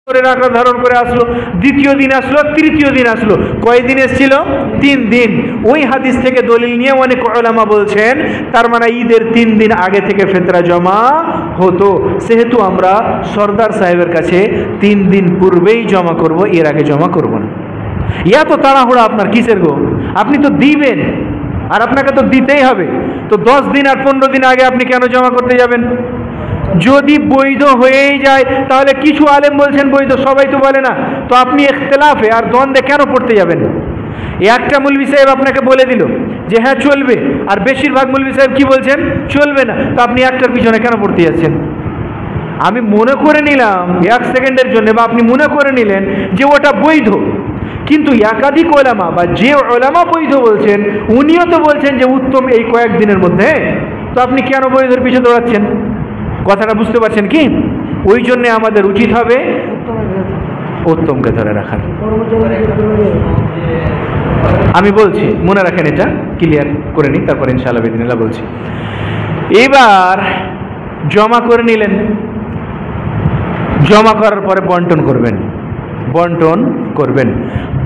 করে রাখা ধারণ করে আসলো, দ্বিতীয় দিন আসলো, তৃতীয় দিন আসলো, কয়দিন এসেছিল? 3 দিন। ওই হাদিস থেকে দলিল নিয়ে অনেক উলামা বলছেন তার মানে ঈদের 3 দিন আগে থেকে ফিতরা জমা হতো, সেহেতু আমরা সরদার সাহেবের কাছে 3 দিন পূর্বেই জমা করব, এর আগে জমা করব না। ইয়া তো তাড়াহুড়া আপনার কিসের গো? আপনি তো দিবেন আর আপনাকে তো দিতেই হবে, তো 10 দিন আর 15 দিন আগে আপনি কেন জমা করতে যাবেন? যদি বৈধ হয়েই যায় তাহলে কিছু আলেম বলছেন বৈধ, সবাই তো বলে না, তো আপনি ইখতিলাফে আর দ্বন্দ্বে কেন পড়তে যাবেন? একটা মৌলভী সাহেব আপনাকে বলে দিল যে হ্যাঁ চলবে, আর বেশিরভাগ মৌলভী সাহেব কি বলছেন? চলবে না, তো আপনি একটার পিছনে কেন পড়তে যাচ্ছেন? আমি মনে করে নিলাম 1 সেকেন্ডের জন্য, বা আপনি মনে করে নিলেন যে ওটা বৈধ, কিন্তু একাধিক ওলামা বা যে ওলামা বৈধ বলছেন উনিও তো বলছেন যে উত্তম এই কয়েকদিনের মধ্যে, তো আপনি কেন বৈধের পিছনে দৌড়াচ্ছেন? কথাটা বুঝতে পারছেন কি? ওই জন্যে আমাদের উচিত হবে উত্তমকে ধরে রাখার। আমি বলছি, মনে রাখেন, এটা ক্লিয়ার করে নিই, তারপর ইনশাআল্লাহ বিদিনিল্লাহ বলছি। এবার জমা করে নিলেন, জমা করার পরে বন্টন করবেন, বন্টন করবেন।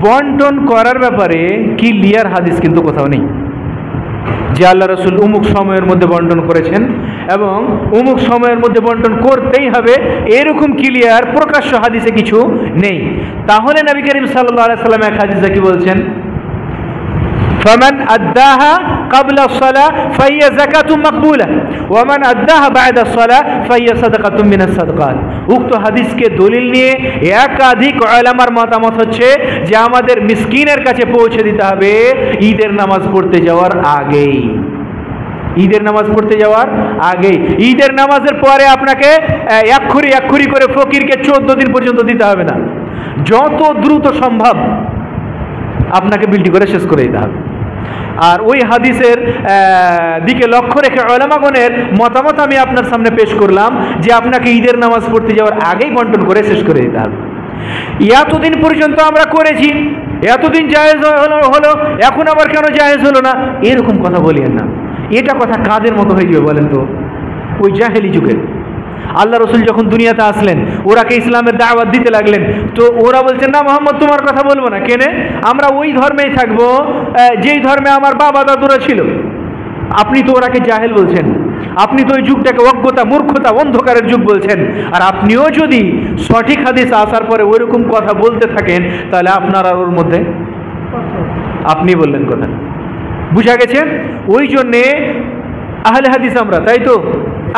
বন্টন করার ব্যাপারে ক্লিয়ার হাদিস কিন্তু কোথাও নেই যে আল্লাহ রসুল অমুক সময়ের মধ্যে বন্টন করেছেন এবং অমুক সময়ের মধ্যে বন্টন করতেই হবে, এরকম ক্লিয়ার প্রকাশ্য হাদিসে কিছু নেই। তাহলে নবী করিম সাল্লাল্লাহু আলাইহি সাল্লাম এক হাদিসে কি বলছেন? ফামান আদ্দাহা ক্বাবলা আস-সালাহ ফাহিয়া যাকাতুম মাকবুলা ওয়া মান আদ্দাহা বা'দা আস-সালাহ ফাহিয়া সাদাকাতুম মিনাস সাদাকাত। উক্ত হাদিসকে দলিল নিয়ে একাধিক উলামার মতামত হচ্ছে যে আমাদের মিসকিনের কাছে পৌঁছে দিতে হবে ঈদের নামাজ পড়তে যাওয়ার আগেই, ঈদের নামাজ পড়তে যাওয়ার আগেই। ঈদের নামাজের পরে আপনাকে এক খুরি করে ফকিরকে 14 দিন পর্যন্ত দিতে হবে না, যত দ্রুত সম্ভব আপনাকে বিলটি করে শেষ করে দিতে হবে। আর ওই হাদিসের দিকে লক্ষ্য রেখে উলামাগণের মতামত আমি আপনার সামনে পেশ করলাম যে আপনাকে ঈদের নামাজ পড়তে যাওয়ার আগেই বন্টন করে শেষ করে দিতে হবে। এতদিন পর্যন্ত আমরা করেছি, এতদিন জায়েজ হলো, এখন আবার কেন জায়েজ হলো না, এরকম কথা বলিয়েন না। এটা কথা কাদের মতো হয়ে যাবে বলেন তো? ওই জাহেলি যুগের আল্লাহ রসুল যখন দুনিয়াতে আসলেন, ওরাকে ইসলামের দাওয়াত দিতে লাগলেন, তো ওরা বলছেন না মোহাম্মদ তোমার কথা বলবো না, কেনে? আমরা ওই ধর্মেই থাকবো যেই ধর্মে আমার বাবা দাদুরা ছিল। আপনি তো ওরাকে জাহেল বলছেন, আপনি তো ওই যুগটাকে অজ্ঞতা, মূর্খতা, অন্ধকারের যুগ বলছেন। আর আপনিও যদি সঠিক হাদিস আসার পরে ওইরকম কথা বলতে থাকেন তাহলে আপনার আর ওর মধ্যে, আপনি বললেন কথা, বুঝা গেছে? ওই জন্যে আহলে হাদিস আমরা, তাই তো?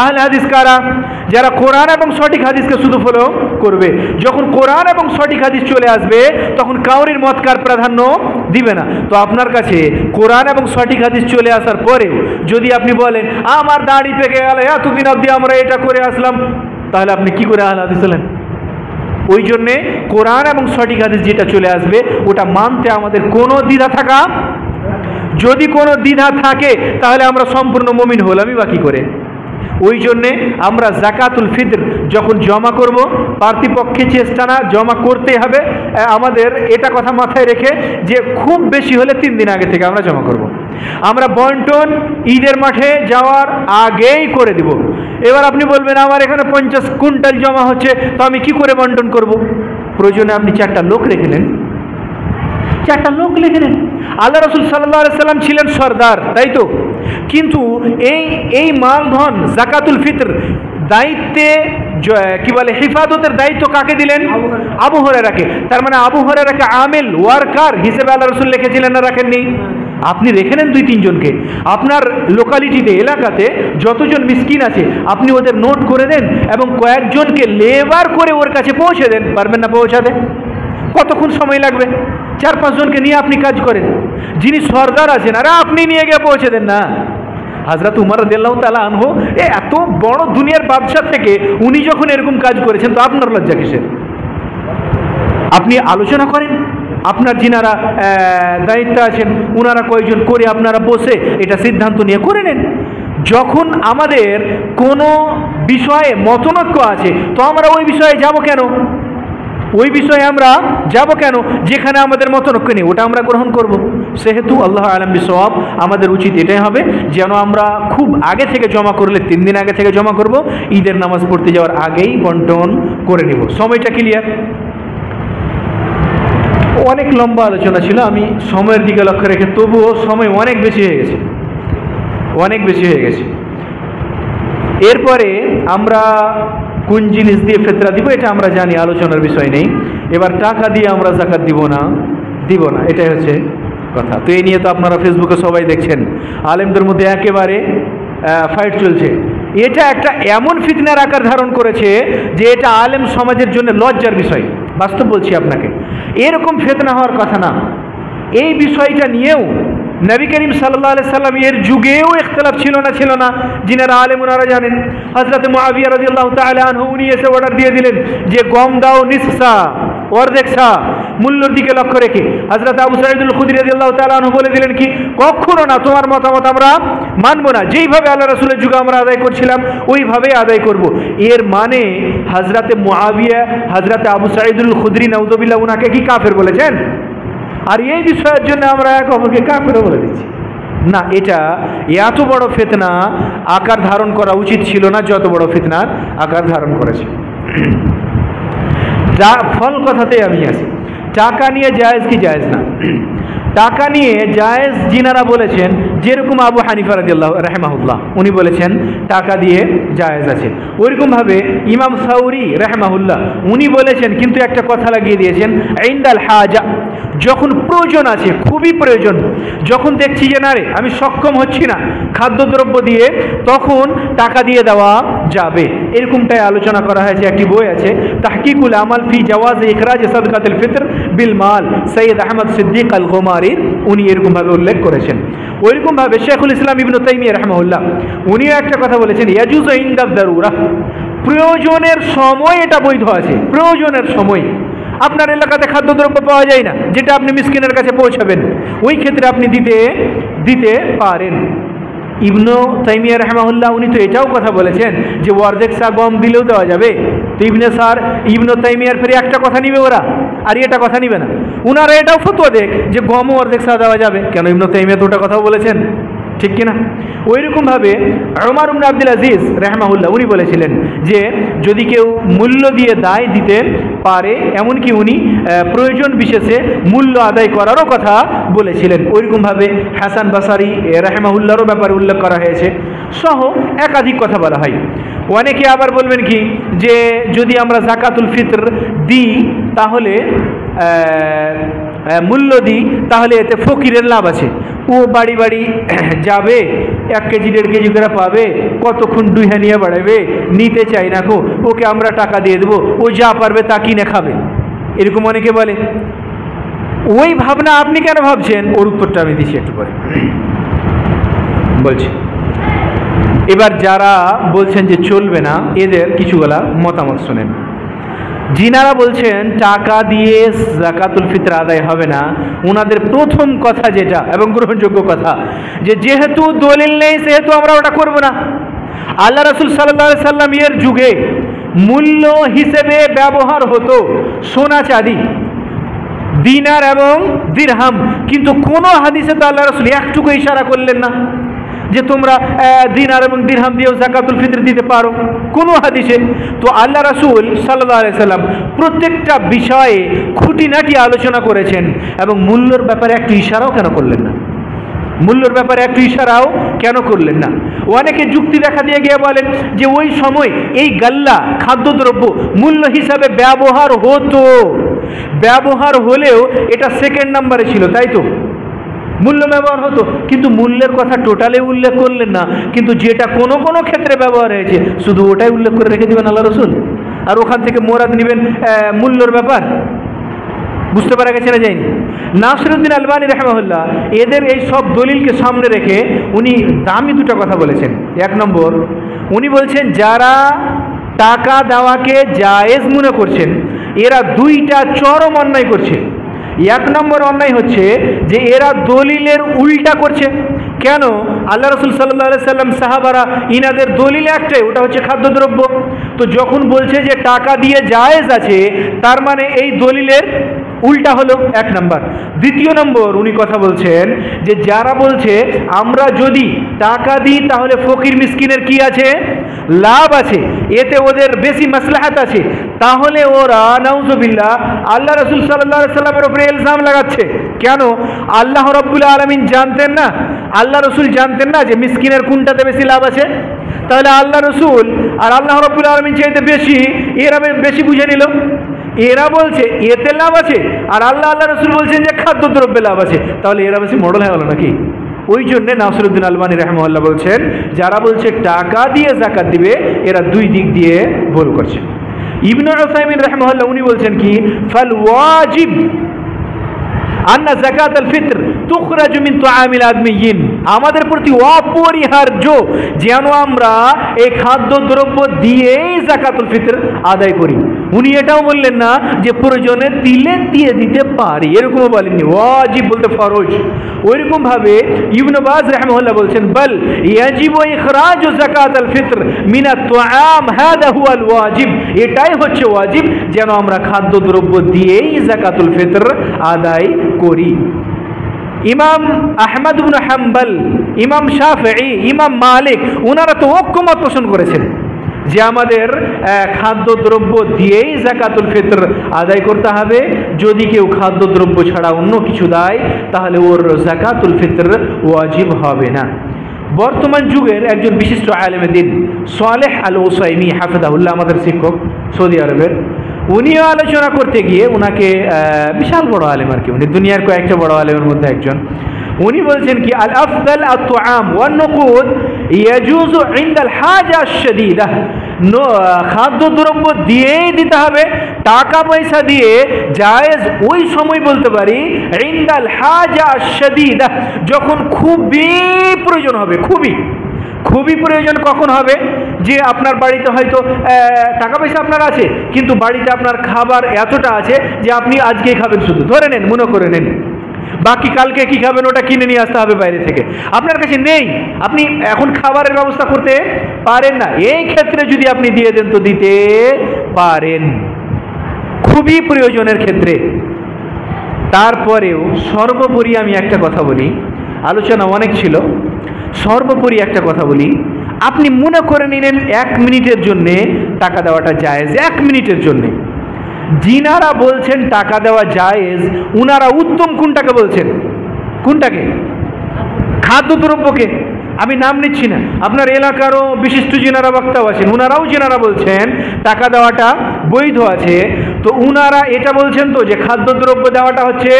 আহলে হাদিস কারা? যারা কোরআন এবং সঠিক হাদিসকে শুধু ফলো করবে। যখন কোরআন এবং সঠিক হাদিস চলে আসবে তখন কাউরির মতকার প্রাধান্য দিবে না। তো আপনার কাছে কোরআন এবং সঠিক হাদিস চলে আসার পরেও যদি আপনি বলেন আমার দাড়ি পেকে গেল, এতদিন অবধি আমরা এটা করে আসলাম, তাহলে আপনি কি করে আহলে হাদিস হলেন? ওই জন্যে কোরআন এবং সঠিক হাদিস যেটা চলে আসবে ওটা মানতে আমাদের কোনো দ্বিধা থাকা, যদি কোনো দ্বিধা থাকে তাহলে আমরা সম্পূর্ণ মুমিন হলামই বাকি করে। ওই জন্যে আমরা যাকাতুল ফিতর যখন জমা করব, পার্থিপক্ষে চেষ্টা না, জমা করতে হবে আমাদের, এটা কথা মাথায় রেখে যে খুব বেশি হলে 3 দিন আগে থেকে আমরা জমা করব। আমরা বন্টন ঈদের মাঠে যাওয়ার আগেই করে দিব। এবার আপনি বলবেন আমার এখানে 50 কুইন্টাল জমা হচ্ছে, তো আমি কি করে বন্টন করব? প্রয়োজনে আপনি 4টা লোক রেখে নেন, 4টা লোক লিখে নেন। আল্লাহ রসুল সাল্লাল্লাহু আলাইহি সাল্লাম ছিলেন সরদার, তাই তো? কিন্তু এই মালধন যাকাতুল ফিতর দায়িত্বে কি বলে হিফাজতের দায়িত্ব কাকে দিলেন? আবু হুরায়রাকে। তার মানে আবু হুরায়রাকে আমেল, ওয়ার্কার হিসেবে আল্লাহ রসুল লিখেছিলেন না রাখেননি? আপনি রেখে নেন 2-3 জনকে। আপনার লোকালিটিতে, এলাকাতে যতজন মিসকিন আছে আপনি ওদের নোট করে দেন এবং কয়েকজনকে লেবার করে ওর কাছে পৌঁছে দেন। পারবেন না পৌঁছাতে? কতক্ষণ সময় লাগবে? 4-5 জনকে নিয়ে আপনি কাজ করেন। যিনি সরদার আছেন আরে আপনি নিয়ে গিয়ে পৌঁছে দেন না। হযরত উমর রাদিয়াল্লাহু তাআলা আনহু এত বড় দুনিয়ার বাদশা থেকে উনি যখন এরকম কাজ করেছেন, তো আপনার লজ্জা কিসের? আপনি আলোচনা করেন, আপনার যিনারা দায়িত্ব আছেন উনারা কয়েকজন করে আপনারা বসে এটা সিদ্ধান্ত নিয়ে করে নেন। যখন আমাদের কোনো বিষয়ে মতনৈক্য আছে তো আমরা ওই বিষয়ে যাব কেন? ওই বিষয়ে আমরা যাব কেন যেখানে আমাদের মতনৈক্য নেই, ওটা আমরা গ্রহণ করব। সেহেতু আল্লাহ আলম বিসওয়াব, আমাদের উচিত এটাই হবে যেন আমরা খুব আগে থেকে জমা করলে 3 দিন আগে থেকে জমা করব, ঈদের নামাজ পড়তে যাওয়ার আগেই বন্টন করে নেব। সময়টা ক্লিয়ার? অনেক লম্বা আলোচনা ছিল, আমি সময়ের দিকে লক্ষ্য রেখে, তবুও সময় অনেক বেশি হয়ে গেছে, অনেক বেশি হয়ে গেছে। এরপরে আমরা কোন জিনিস দিয়ে ফিতরা দিব এটা আমরা জানি, আলোচনার বিষয় নেই। এবার টাকা দিয়ে আমরা যাকাত দিব না, এটাই হচ্ছে কথা। তো এই নিয়ে তো আপনারা ফেসবুকে সবাই দেখছেন, আলেমদের মধ্যে একেবারে ফাইট চলছে। এটা একটা এমন ফিতনার আকার ধারণ করেছে যে এটা আলেম সমাজের জন্য লজ্জার বিষয়। বাস্তব বলছি আপনাকে, এরকম ফিতনা হওয়ার কথা না। এই বিষয়টা নিয়েও নবী করিম সাল্লাল্লাহু আলাইহি সাল্লাম এর যুগেও ইখতিলাফ ছিল না। যিনারা আলেম ওনারা জানেন। হযরত মুআবিয়া রাদিয়াল্লাহু তাআলা আনহু উনি এসে অর্ডার দিয়ে দিলেন যে গম দাও নিসফা, অর্ধেক সা, মূল্যের দিকে লক্ষ্য রেখে। হযরত আবু সাঈদুল খুদরি রাদিয়াল্লাহু তাআলা আনহু বলে দিলেন কি, কখনো না, তোমার মতামত আমরা মানব না, যেইভাবে আল্লাহ রাসূলের যুগে আমরা আদায় করছিলাম ওইভাবেই আদায় করব। এর মানে হযরত মুআবিয়া, হযরত আবু সাঈদুল খুদরি নাউযুবিল্লাহ উনাকে কি কাফের বলেছেন? আর এই বিষয়ের জন্য আমরা এক অপরকে কাফেরও বলে দিচ্ছি না। এটা এত বড় ফিতনা আকার ধারণ করা উচিত ছিল না, যত বড় ফিতনার আকার ধারণ করেছে। যা ফল কথাতে আমি আসি, টাকা নিয়ে জায়েজ কি জায়েজ না? টাকা নিয়ে জায়েজ যিনারা বলেছেন, যেরকম আবু হানিফা রাদিয়াল্লাহু রাহিমাহুল্লাহ উনি বলেছেন টাকা দিয়ে জায়েজ আছে, ওইরকমভাবে ইমাম সাউরি রাহিমাহুল্লাহ উনি বলেছেন, কিন্তু একটা কথা লাগিয়ে দিয়েছেন, ইনদাল হাজা, যখন প্রয়োজন আছে, খুবই প্রয়োজন, যখন দেখছি যে না রে আমি সক্ষম হচ্ছি না খাদ্যদ্রব্য দিয়ে, তখন টাকা দিয়ে দেওয়া যাবে। এরকমটাই আলোচনা করা হয়েছে। একটি বই আছে তাহকিকুল আমাল ফি জাওয়াজ ইখরাজ সাদকাতুল ফিতর বিল মাল, সৈয়দ আহমদ সিদ্দিক আল গুমারি উনি এরকমভাবে উল্লেখ করেছেন। ওইরকমভাবে শেখুল ইসলাম ইবনে তাইমিয়া রাহিমাহুল্লাহ উনিও একটা কথা বলেছেন, ইয়াজুজু ইনদা যারুরা, প্রয়োজনের সময় এটা বৈধ আছে। প্রয়োজনের সময় আপনার এলাকাতে খাদ্যদ্রব্য পাওয়া যায় না, যেটা আপনি মিসকিনের কাছে পৌঁছাবেন, ওই ক্ষেত্রে আপনি দিতে পারেন। ইবনে তাইমিয়া রাহিমাহুল্লাহ উনি তো এটাও কথা বলেছেন যে অর্ধেক সা গম দিলেও দেওয়া যাবে। তো ইবনে তাইমিয়ার ফেরে একটা কথা নিবে ওরা, আর এটা কথা নিবে না। উনারা এটাও ফতোয়া দেখ যে গমও অর্ধেক সা দেওয়া যাবে, কেন ইবনে তাইমিয়া তো ওটা কথাও বলেছেন, ঠিক কিনা? ওইরকমভাবে ওমর ইবনে আব্দুল আজিজ রাহিমাহুল্লাহ উনি বলেছিলেন যে যদি কেউ মূল্য দিয়ে দায় দিতে পারে, এমনকি উনি প্রয়োজন বিশেষে মূল্য আদায় করারও কথা বলেছিলেন। ওইরকমভাবে হাসান বাসারি রাহিমাহুল্লাহর ব্যাপারে উল্লেখ করা হয়েছে, সহ একাধিক কথা বলা হয়। অনেকে আবার বলবেন কি যে যদি আমরা যাকাতুল ফিতর দিই, তাহলে মূল্য দিই, তাহলে এতে ফকিরের লাভ আছে। ও বাড়ি বাড়ি যাবে, 1 কেজি 1.5 কেজি করে পাবে, কতক্ষণ ডুইহা নিয়ে বাড়াবে, নিতে চাই না, ওকে আমরা টাকা দিয়ে দেবো, ও যা পারবে তা কিনে খাবে, এরকম অনেকে বলে। ওই ভাবনা আপনি কেন ভাবছেন, ওর উত্তরটা আমি দিচ্ছি একটু পরে বলছি। এবার যারা বলছেন যে চলবে না, এদের কিছুগুলা মতামত শোনেন। যিনারা বলছেন টাকা দিয়ে যাকাতুল ফিতর আদায় হবে না, ওনাদের প্রথম কথা যেটা এবং গ্রহণযোগ্য কথা, যে যেহেতু দলিল নেই সেহেতু আমরা ওটা করব না। আল্লাহ রাসূল সাল্লাল্লাহু আলাইহি সাল্লাম এর যুগে মূল্য হিসেবে ব্যবহার হতো সোনা চাঁদি, দিনার এবং দিরহাম, কিন্তু কোনো হাদিসে তো আল্লাহ রাসূল একটুকু ইশারা করলেন না যে তোমরা দিনার এবং দিরহাম দিয়েও যাকাতুল ফিতর দিতে পারো, কোনো হাদিসে। তো আল্লাহ রাসূল সাল্লাল্লাহু আলাইহি সাল্লাম প্রত্যেকটা বিষয়ে খুঁটিনাটি আলোচনা করেছেন, এবং মূল্যর ব্যাপারে একটু ইশারাও কেন করলেন না? মূল্যর ব্যাপারে একটু ইশারাও কেন করলেন না? অনেকে যুক্তি দেখা দিয়ে গিয়ে বলেন যে ওই সময় এই গাল্লা খাদ্যদ্রব্য মূল্য হিসাবে ব্যবহার হতো, ব্যবহার হলেও এটা সেকেন্ড নাম্বারে ছিল, তাই তো মূল্য ব্যবহার হতো, কিন্তু মূল্যের কথা টোটালি উল্লেখ করলেন না। কিন্তু যেটা কোনো কোনো ক্ষেত্রে ব্যবহার হয়েছে শুধু ওটাই উল্লেখ করে রেখে দেবেন আল্লাহ রাসূল, আর ওখান থেকে মোরাদ নেবেন মূল্যর ব্যাপার। বুঝতে পারা গেছে না যায়নি? নাসিরউদ্দিন আলবানী রাহিমাহুল্লাহ এদের এই সব দলিলকে সামনে রেখে উনি দামি দুটো কথা বলেছেন। 1 নম্বর, উনি বলছেন যারা টাকা দেওয়াকে জায়েজ মনে করছেন এরা 2টা চরম অন্যায় করছে। 1 নম্বর অন্যায় হচ্ছে যে এরা দলিলের উল্টা করছে। কেন? আল্লাহ রসুল সাল্লাল্লাহু আলাইহি সাল্লাম, সাহাবারা, ইনাদের দলিল একটাই, ওটা হচ্ছে খাদ্যদ্রব্য। তো যখন বলছে যে টাকা দিয়ে জায়েজ আছে, তার মানে এই দলিলের উল্টা হলো, এক নম্বর। দ্বিতীয় নম্বর, উনি কথা বলছেন যে যারা বলছে আমরা যদি টাকা দিই তাহলে ফকির মিসকিনের কি আছে? লাভ আছে, এতে ওদের বেশি মাসলাহাত আছে, তাহলে ওরা নাউজুবিল্লাহ আল্লাহ রসুল সাল্লাল্লাহু আলাইহি সাল্লামের উপরে ইলজাম লাগাচ্ছে। কেন? আল্লাহ রাব্বুল আলামিন জানতেন না, আল্লাহ রসুল জানতেন না যে মিসকিনের কোনটাতে বেশি লাভ আছে? তাহলে আল্লাহ রসুল আর আল্লাহ রাব্বুল আলামিন চাইতে বেশি, এরা বেশি বুঝে নিল। এরা বলছে এতে লাভ আছে, আর আল্লাহ রসুল বলছেন যে খাদ্যদ্রব্যে লাভ আছে, তাহলে এরা বেশি মডেল হয়ে গেল নাকি? ওই জন্যে নাসিরউদ্দিন আলবানী রাহিমাহুল্লাহ বলছেন যারা বলছে টাকা দিয়ে যাকাত দিবে, এরা দুই দিক দিয়ে ভুল করছে। ইবনে উসাইমিন রাহিমাহুল্লাহ উনি বলছেন কি, ফাল ওয়াজিব আন্না যাকাতুল ফিতর তুখরাজু মিন তুআমিল আদমিয়িন, আমাদের প্রতি অপরিহার্য যেন আমরা এই খাদ্যদ্রব্য দিয়েই যাকাতুল ফিতর আদায় করি। উনি এটাও বললেন না যে প্রয়োজনে দিলে দিয়ে দিতে পারি, এরকমও বলেননি। ওয়াজিব বলতে ফরজ। ওইরকম ভাবে ইবনে বাজ রাহিমাহুল্লাহ বলছেন বল ইয়াজিবু ইখরাজু যাকাতুল ফিতর মিনাত তুআম, হাদা হুয়াল ওয়াজিব, এটাই হচ্ছে ওয়াজিব যেন আমরা খাদ্যদ্রব্য দিয়েই যাকাতুল ফিতর আদায় করি। ইমাম আহমদ ইবনে হাম্বল, ইমাম শাফিঈ, ইমাম মালিক, ওনারা তো ঐক্যমত পোষণ করেছেন যে আমাদের খাদ্যদ্রব্য দিয়েই যাকাতুল ফিতর আদায় করতে হবে। যদি কেউ খাদ্যদ্রব্য ছাড়া অন্য কিছু দেয় তাহলে ওর যাকাতুল ফিতর ওয়াজিব হবে না। বর্তমান যুগের একজন বিশিষ্ট আলেমে দ্বীন সালেহ আল উসাইমি হাফিজাহুল্লাহ, আমাদের শিক্ষক সৌদি আরবের, উনিও আলোচনা করতে গিয়ে, ওনাকে বিশাল বড় আলেম আর কি, উনি দুনিয়ার কয়েকটা বড় আলেমের মধ্যে একজন, উনি বলছেন কি আল আফদাল আত-তুআম ওয়ান নুকুদ ইয়াজুজু ইনদাল হাজা আশ-শাদীদা, খাদ্যদ্রব্য দিয়েই দিতে হবে, টাকা পয়সা দিয়ে জায়েজ ওই সময় বলতে পারি ইনদাল হাজা আশ-শাদীদা, যখন খুবই প্রয়োজন হবে। খুবই প্রয়োজন কখন হবে? যে আপনার বাড়িতে হয়তো টাকা পয়সা আপনার আছে, কিন্তু বাড়িতে আপনার খাবার এতটা আছে যে আপনি আজকেই খাবেন, শুধু ধরে নেন, মনে করে নেন, বাকি কালকে কি খাবেন ওটা কিনে নিয়ে আসতে হবে বাইরে থেকে, আপনার কাছে নেই, আপনি এখন খাবারের ব্যবস্থা করতে পারেন না। এই ক্ষেত্রে যদি আপনি দিয়ে দেন তো দিতে পারেন, খুবই প্রয়োজনের ক্ষেত্রে। তারপরেও সর্বোপরি আমি একটা কথা বলি, আলোচনা অনেক ছিল, সর্বোপরি একটা কথা বলি, আপনি মনে করে নিলেন 1 মিনিটের জন্যে টাকা দেওয়াটা জায়েজ, 1 মিনিটের জন্যে। যিনারা বলছেন টাকা দেওয়া জায়েজ, উনারা উত্তম কোনটাকে বলছেন? কোনটাকে? খাদ্যদ্রব্যকে। আমি নাম নিচ্ছি না, আপনার এলাকারও বিশিষ্ট যিনারা বক্তাও আছেন, উনারাও যিনারা বলছেন টাকা দেওয়াটা বৈধ আছে, তো উনারা এটা বলছেন তো যে খাদ্যদ্রব্য দেওয়াটা হচ্ছে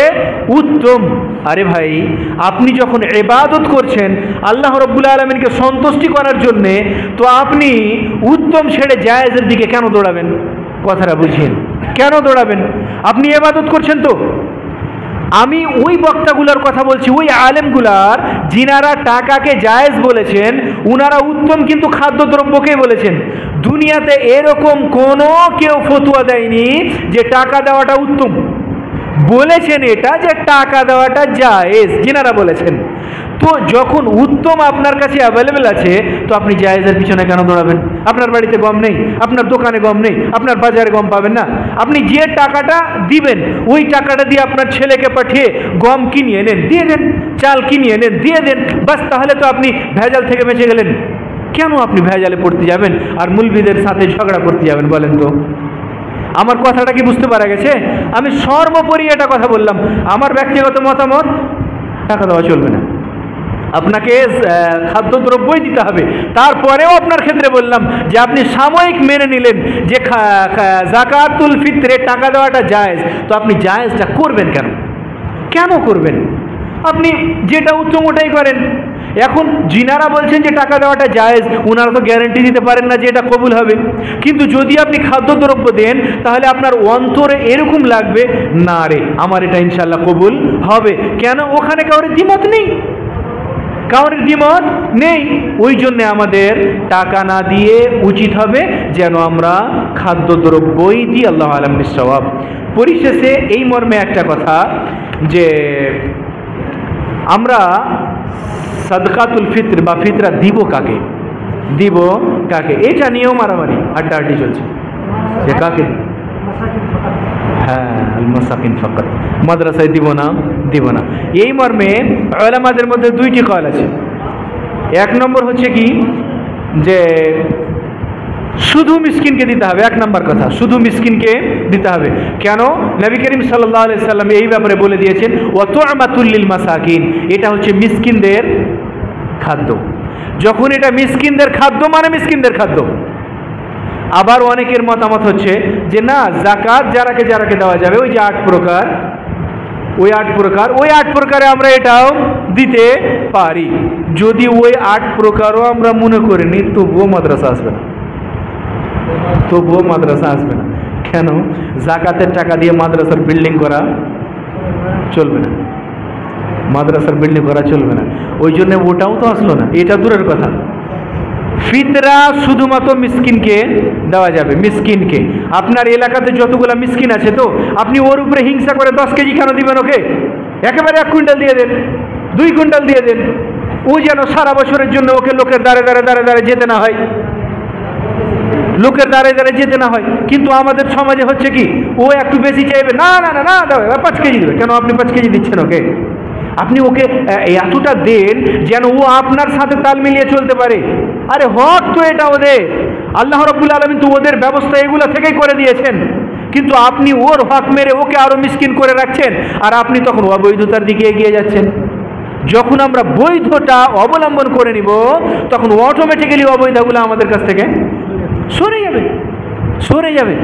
উত্তম। আরে ভাই, আপনি যখন ইবাদত করছেন আল্লাহ রাব্বুল আলামিনকে সন্তুষ্টি করার জন্যে, তো আপনি উত্তম ছেড়ে জায়েজের দিকে কেন দৌড়াবেন? কথাটা বুঝিয়েন, কেন দৌড়াবেন? আপনি ইবাদত করছেন তো। আমি ওই বক্তাগুলার কথা বলছি, ওই আলেমগুলার যিনারা টাকাকে জায়েজ বলেছেন, উনারা উত্তম কিন্তু খাদ্যদ্রব্যকে বলেছেন। দুনিয়াতে এরকম কোনো কেউ ফতোয়া দেয়নি যে টাকা দেওয়াটা উত্তম, বলেছেন এটা যে টাকা দেওয়াটা জায়েজ, যিনারা বলেছেন। তো যখন উত্তম আপনার কাছে অ্যাভেলেবেল আছে, তো আপনি জায়েজের পিছনে কেন দৌড়াবেন? আপনার বাড়িতে গম নেই, আপনার দোকানে গম নেই, আপনার বাজারে গম পাবেন না, আপনি যে টাকাটা দিবেন ওই টাকাটা দিয়ে আপনার ছেলেকে পাঠিয়ে গম কিনিয়ে নেন, দিয়ে দেন, চাল কিনিয়ে নেন, দিয়ে দেন, বাস, তাহলে তো আপনি ভেজাল থেকে বেঁচে গেলেন। কেন আপনি ভেজালে পড়তে যাবেন আর মুলবিদের সাথে ঝগড়া করতে যাবেন বলেন তো? আমার কথাটা কি বুঝতে পারা গেছে? আমি সর্বোপরি এটা কথা বললাম, আমার ব্যক্তিগত মতামত, টাকা দেওয়া চলবে না, আপনাকে খাদ্যদ্রব্যই দিতে হবে। তারপরেও আপনার ক্ষেত্রে বললাম যে আপনি সাময়িক মেনে নিলেন যে যাকাতুল ফিতরে টাকা দেওয়াটা জায়েজ, তো আপনি জায়েজটা করবেন কেন? কেন করবেন? আপনি যেটা উত্তম ওটাই করেন। এখন যিনারা বলছেন যে টাকা দেওয়াটা জায়েজ, ওনারা তো গ্যারান্টি দিতে পারেন না যে এটা কবুল হবে, কিন্তু যদি আপনি খাদ্যদ্রব্য দেন তাহলে আপনার অন্তরে এরকম লাগবে, না রে আমার এটা ইনশাল্লাহ কবুল হবে। কেন? ওখানে কারোর দ্বিমত নেই, কারোর দ্বিমত নেই। ওই জন্যে আমাদের টাকা না দিয়ে উচিত হবে যেন আমরা খাদ্যদ্রব্যই দিই। আল্লাহু আ'লাম বিস-সাওয়াব। পরিশেষে এই মর্মে একটা কথা, যে আমরা সাদকাতুল ফিত্র বা ফিতরা দিব কাকে, দিব কাকে, এটা নিয়েও মারামারি হাড্ডাহাড্ডি চলছে যে কাকে। হ্যাঁ, আল মাসাকিন ফাকাত, মাদ্রাসায় দিব না, দিব না। এই মর্মে উলামাদের মধ্যে দুইটি কওল আছে। এক নম্বর হচ্ছে কি যে শুধু মিসকিনকে দিতে হবে, এক নম্বর কথা, শুধু মিসকিনকে দিতে হবে। কেন? নবী করিম সাল্লাল্লাহু আলাইহি সাল্লাম এই ব্যাপারে বলে দিয়েছেন ওয়া তু'মাতুল লিল মাসাকিন, এটা হচ্ছে মিসকিনদের খাদ্য। যখন এটা মিসকিনদের খাদ্য মানে মিসকিনদের খাদ্য। আবার অনেকের মতামত হচ্ছে যে না, যাকাত যারাকে যারাকে দেওয়া যাবে, ওই যে 8 প্রকার, ওই 8 প্রকার, ওই 8 প্রকারে আমরা এটাও দিতে পারি। যদি ওই 8 প্রকারও আমরা মনে করিনি, তবুও মাদ্রাসা আসবে না, তবুও মাদ্রাসা আসবে না। কেন? যাকাতের টাকা দিয়ে মাদ্রাসার বিল্ডিং করা চলবে না, মাদ্রাসার বিল্ডিং করা চলবে না। ওই জন্য ওটাও তো আসলো না, এটা দূরের কথা। ফিতরা শুধুমাত্র মিসকিনকে দেওয়া যাবে, মিসকিনকে। আপনার এলাকাতে যতগুলো মিসকিন আছে, তো আপনি ওর উপরে হিংসা করে 10 কেজি কেন দিবেন ওকে? একেবারে 1 কুইন্টাল দিয়ে দেন, 2 কুইন্টাল দিয়ে দেন, ও যেন সারা বছরের জন্য ওকে লোকের দ্বারে দ্বারে দ্বারে দ্বারে যেতে না হয়, লোকের দ্বারে দ্বারে যেতে না হয়। কিন্তু আমাদের সমাজে হচ্ছে কি, ও একটু বেশি চাইবে, না না না না দাও 5 কেজি দেবে। কেন আপনি 5 কেজি দিচ্ছেন ওকে? আপনি ওকে এতটা দেন যেন ও আপনার সাথে তাল মিলিয়ে চলতে পারে। আরে হক তো এটা ওদের, আল্লাহ রাব্বুল আলামিন তো ওদের ব্যবস্থা এগুলো থেকেই করে দিয়েছেন, কিন্তু আপনি ওর হক মেরে ওকে আরো মিসকিন করে রাখছেন, আর আপনি তখন অবৈধতার দিকে এগিয়ে যাচ্ছেন। যখন আমরা বৈধতা অবলম্বন করে নিব, তখন অটোমেটিক্যালি অবৈধগুলো আমাদের কাছ থেকে সরে যাবে, সরে যাবে।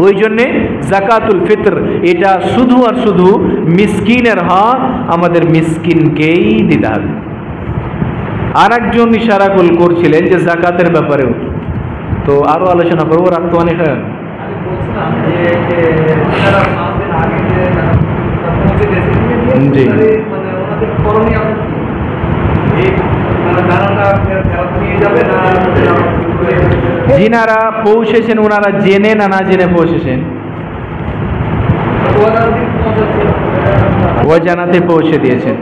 ওই জন্যে যাকাতুল ফিতর এটা শুধু আর শুধু মিসকিনের হক, আমাদের মিসকিনকেই দিতে হবে। আর একজন ইশারা করছিলেন যে যাকাতের ব্যাপারেও, তো আরো আলোচনা করবো, রাত তো অনেক হয়। জি, যিনারা পৌঁছেছেন ওনারা জেনে না জেনে পৌঁছেছেন, ও জানাতে পৌঁছে দিয়েছেন।